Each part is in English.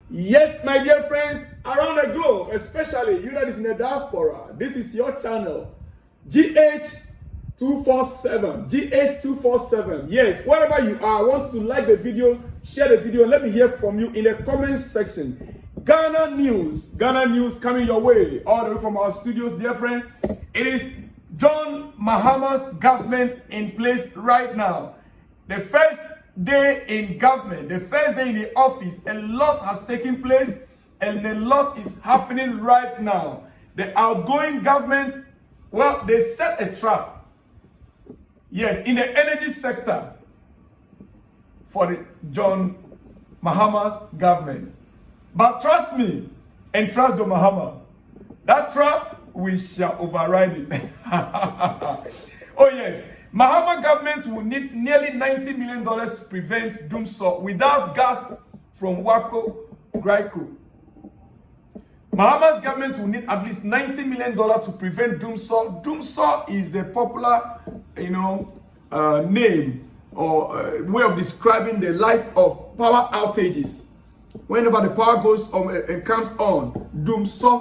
Yes, my dear friends, around the globe, especially you that is in the diaspora, this is your channel, GH247. GH247. Yes, wherever you are, I want you to like the video, share the video, and let me hear from you in the comments section. Ghana news coming your way, all the way from our studios, dear friend. It is John Mahama's government in place right now. The first day in government, the first day in the office, a lot has taken place and a lot is happening right now. The outgoing government, well, they set a trap. Yes, in the energy sector for the John Mahama government. But trust me and trust John Mahama, that trap, we shall override it. Oh yes, Mahama government will need nearly $90 million to prevent doomsday without gas from WAPCO Gryco. Mahama's government will need at least $90 million to prevent doomsday. Doomsday is the popular, name or way of describing the light of power outages. Whenever the power goes on and comes on, doomsday,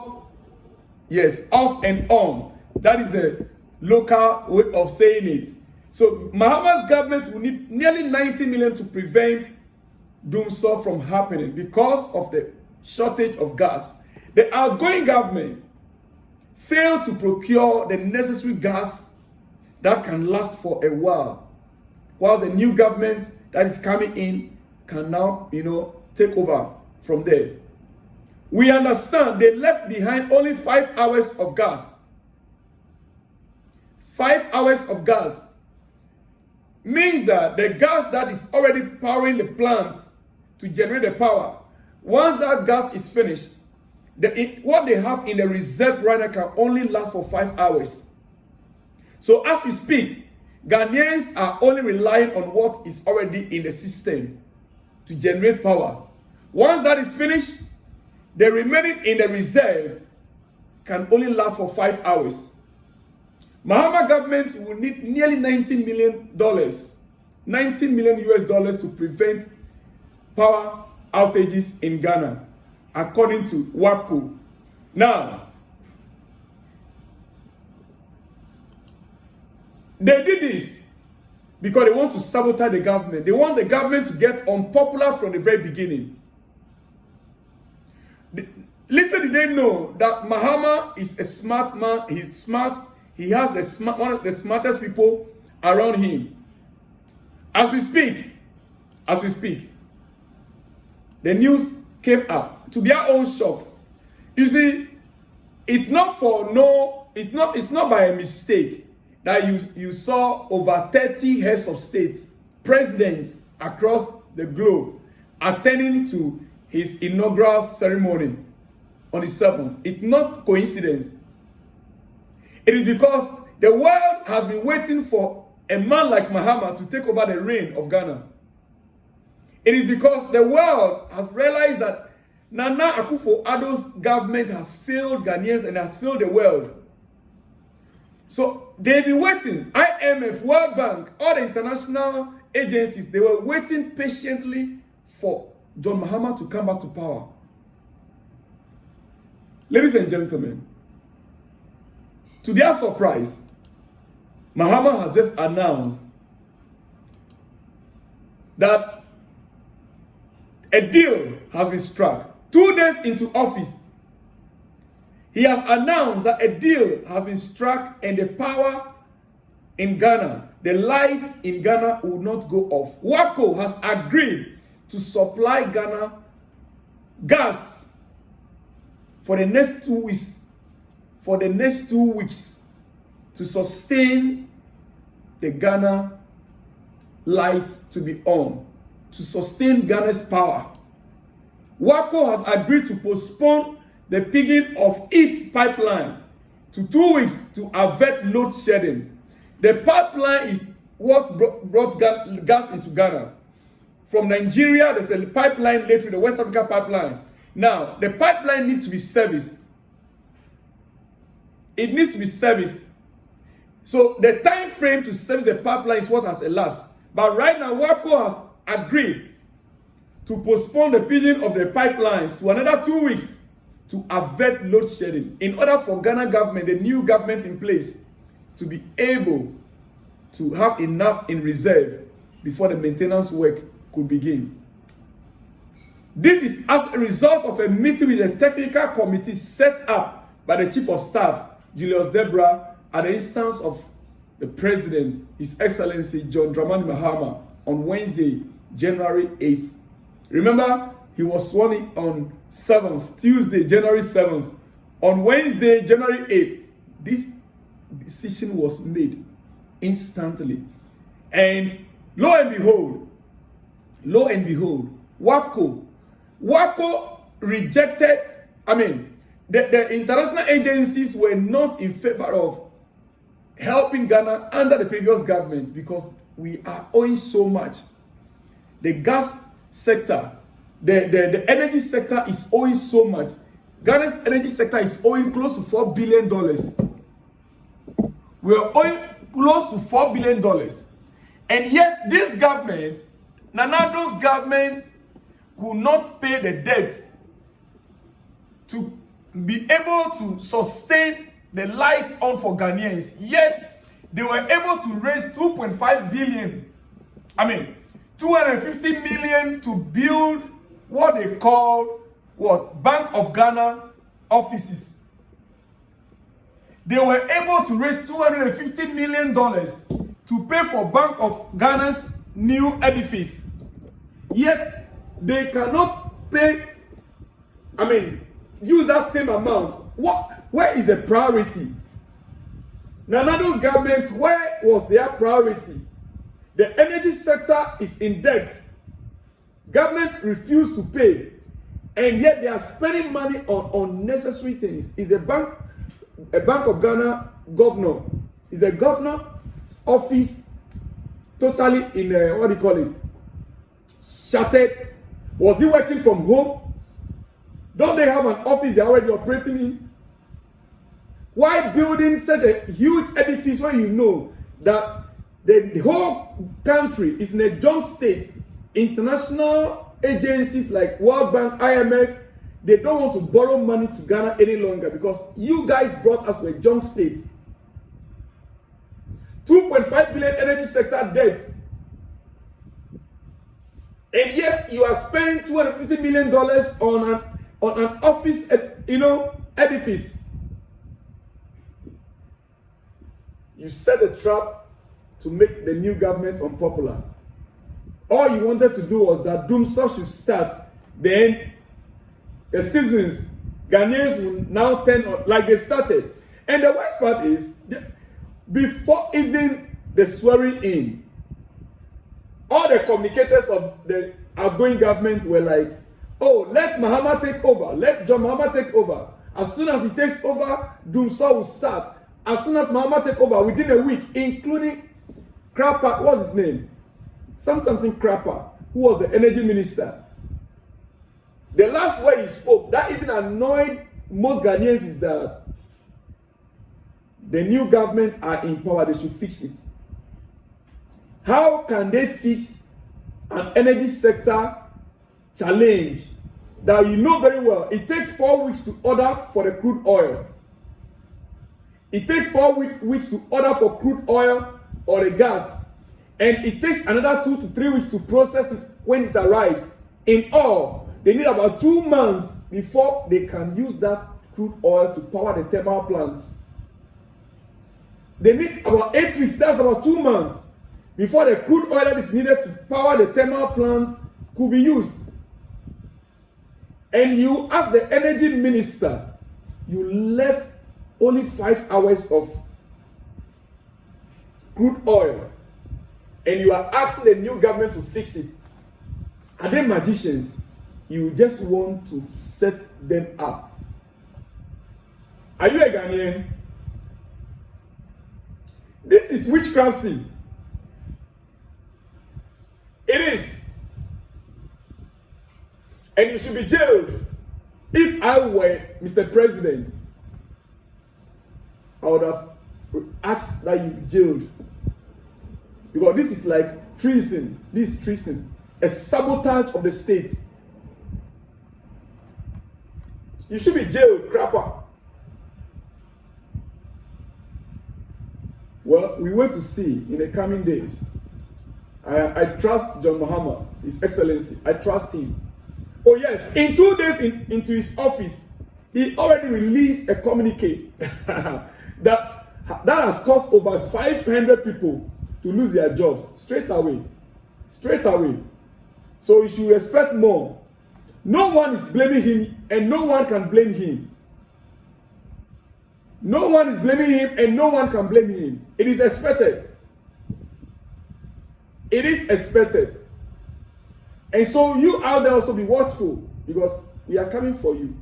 yes, off and on. That is a local way of saying it. So Mahama's government will need nearly $90 million to prevent doomsday from happening because of the shortage of gas. The outgoing government failed to procure the necessary gas that can last for a while the new government that is coming in can now, take over from there. We understand they left behind only 5 hours of gas. 5 hours of gas means that the gas that is already powering the plants to generate the power, once that gas is finished, what they have in the reserve right now can only last for 5 hours. So as we speak, Ghanaians are only relying on what is already in the system to generate power. Once that is finished, the remaining in the reserve can only last for 5 hours. Mahama government will need nearly $90 million, $90 million US to prevent power outages in Ghana, according to WAPCO. Now, they did this because they want to sabotage the government. They want the government to get unpopular from the very beginning. Little did they know that Mahama is a smart man. He's smart. He has one of the smartest people around him. As we speak, the news came up to their own shock. You see, it's not by a mistake that you saw over 30 heads of state, presidents across the globe attending to his inaugural ceremony on the 7th. It's not coincidence. It is because the world has been waiting for a man like Mahama to take over the reign of Ghana. It is because the world has realized that Nana Akufo-Addo's government has failed Ghanaians and has failed the world. So they've been waiting. IMF, World Bank, all the international agencies, they were waiting patiently for John Mahama to come back to power. Ladies and gentlemen, to their surprise, Mahama has just announced that a deal has been struck. 2 days into office, he has announced that a deal has been struck and the power in Ghana, the light in Ghana will not go off. WAPCO has agreed to supply Ghana gas for the next 2 weeks. For the next 2 weeks to sustain the Ghana lights to be on, to sustain Ghana's power. WAPCO has agreed to postpone the pigging of its pipeline to 2 weeks to avert load shedding. The pipeline is what brought gas into Ghana. From Nigeria, there's a pipeline led to the West Africa pipeline. Now, the pipeline needs to be serviced. It needs to be serviced. So the time frame to service the pipeline is what has elapsed. But right now, WAPCO has agreed to postpone the building of the pipelines to another 2 weeks to avert load shedding, in order for Ghana government, the new government in place, to be able to have enough in reserve before the maintenance work could begin. This is as a result of a meeting with a technical committee set up by the Chief of Staff, Julius Debra, at the instance of the President, His Excellency John Dramani Mahama, on Wednesday, January 8th. Remember, he was sworn in on 7th, Tuesday, January 7th. On Wednesday, January 8th, this decision was made instantly. And lo and behold, WAPCO rejected, the international agencies were not in favor of helping Ghana under the previous government because we are owing so much. The gas sector, the energy sector is owing so much. Ghana's energy sector is owing close to $4 billion. We are owing close to $4 billion. And yet this government, Nanado's government, could not pay the debt to be able to sustain the light on for Ghanaians. Yet they were able to raise 2.5 billion, 250 million to build what they call Bank of Ghana offices. They were able to raise $250 million to pay for Bank of Ghana's new edifice. Yet they cannot pay, use that same amount. Where is the priority? Nanado's government, where was their priority? The energy sector is in debt. Government refused to pay. And yet they are spending money on unnecessary things. Is a Bank of Ghana governor, is a governor's office totally in shattered? Was he working from home? Don't they have an office they're already operating in? Why building such a huge edifice when you know that the whole country is in a junk state? International agencies like World Bank, IMF, they don't want to borrow money to Ghana any longer because you guys brought us to a junk state. 2.5 billion energy sector debt. And yet you are spending $250 million on an office, edifice. You set a trap to make the new government unpopular. All you wanted to do was that Doomsday should start. Then the citizens, Ghanaians, will now turn on like they've started. And the worst part is, before even the swearing in, all the communicators of the outgoing government were like, oh, let Mahama take over. Let John Mahama take over. As soon as he takes over, Doomsday will start. As soon as Mahama take over, within a week, including Crapper, what's his name? Something Crapper, who was the energy minister. The last word he spoke, that even annoyed most Ghanaians, is that the new government are in power, they should fix it. How can they fix an energy sector challenge that you know very well? It takes 4 weeks to order for the crude oil. It takes 4 weeks to order for crude oil or the gas. And it takes another 2 to 3 weeks to process it when it arrives. In all, they need about 2 months before they can use that crude oil to power the thermal plants. They need about 8 weeks, that's about 2 months, before the crude oil that is needed to power the thermal plants could be used. And you, as the energy minister, you left only 5 hours of crude oil, and you are asking the new government to fix it. Are they magicians? You just want to set them up. Are you a Ghanaian? This is witchcraft sin. It is. And you should be jailed. If I were Mr. President, I would have asked that you be jailed. Because this is like treason. This is treason. a sabotage of the state. You should be jailed, crapper. Well, we wait to see in the coming days. I trust John Mahama, His Excellency. I trust him. Oh yes, in 2 days into his office, he already released a communique that has caused over 500 people to lose their jobs straight away. Straight away. So you should expect more. No one is blaming him, and no one can blame him. No one is blaming him, and no one can blame him. It is expected. It is expected. And so you out there also be watchful, because we are coming for you.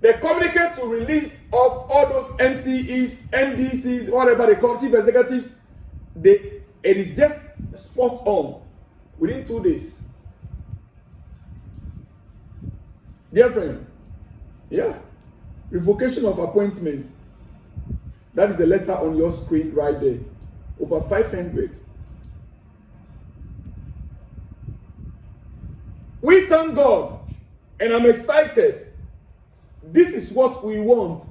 The communicate to relief of all those MCEs, MDCs, whatever they call, chief executives, it is just spot on within 2 days. Dear friend, yeah, revocation of appointment. That is the letter on your screen right there. Over 500. We thank God, and I'm excited. This is what we want.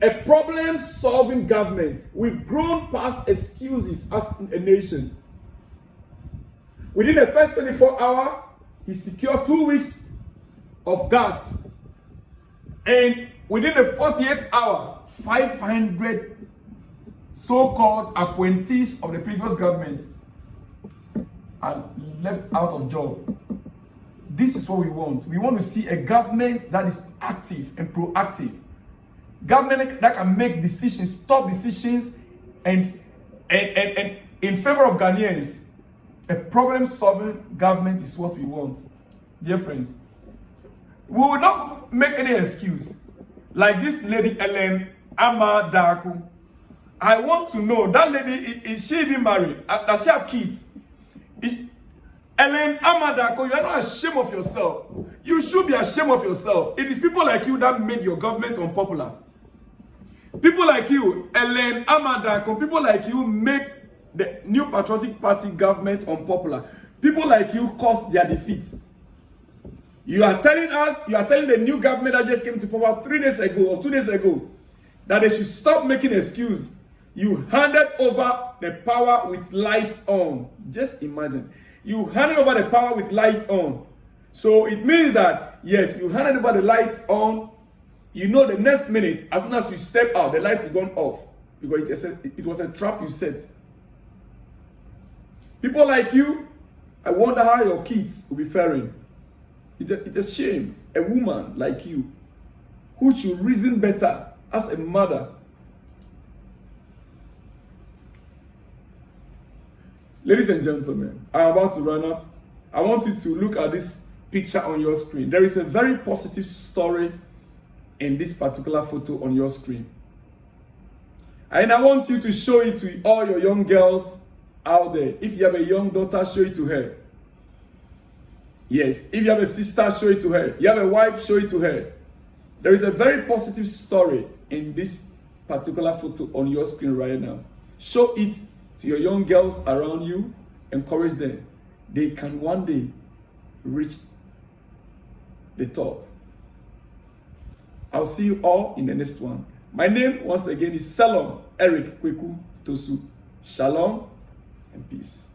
A problem-solving government. We've grown past excuses as a nation. Within the first 24 hours, he secured 2 weeks of gas. And within the 48 hours, 500 so-called appointees of the previous government are left out of job. This is what we want. We want to see a government that is active and proactive. Government that can make decisions, tough decisions, and in favor of Ghanaians. A problem-solving government is what we want. Dear friends, we will not make any excuse. Like this lady, Ellen Amadaku. I want to know, that lady, is she even married? Does she have kids? Ellen Amadako, you are not ashamed of yourself. You should be ashamed of yourself. It is people like you that made your government unpopular. People like you, Ellen Amadako, people like you made the New Patriotic Party government unpopular. People like you caused their defeat. You are telling us, you are telling the new government that just came to power 3 days ago or 2 days ago that they should stop making excuses. You handed over the power with lights on. Just imagine. You handed over the power with light on. So it means that, yes, you handed over the lights on. You know the next minute, as soon as you step out, the lights are gone off. Because it was a trap you set. People like you, I wonder how your kids will be faring. It's a shame. A woman like you, who should reason better as a mother. Ladies and gentlemen, I'm about to run up. I want you to look at this picture on your screen. There is a very positive story in this particular photo on your screen. And I want you to show it to all your young girls out there. If you have a young daughter, show it to her. Yes, if you have a sister, show it to her. You have a wife, show it to her. There is a very positive story in this particular photo on your screen right now. Show it to your young girls around you. Encourage them. They can one day reach the top. I'll see you all in the next one. My name once again is Salom Eric Kweku Tosu. Shalom and peace.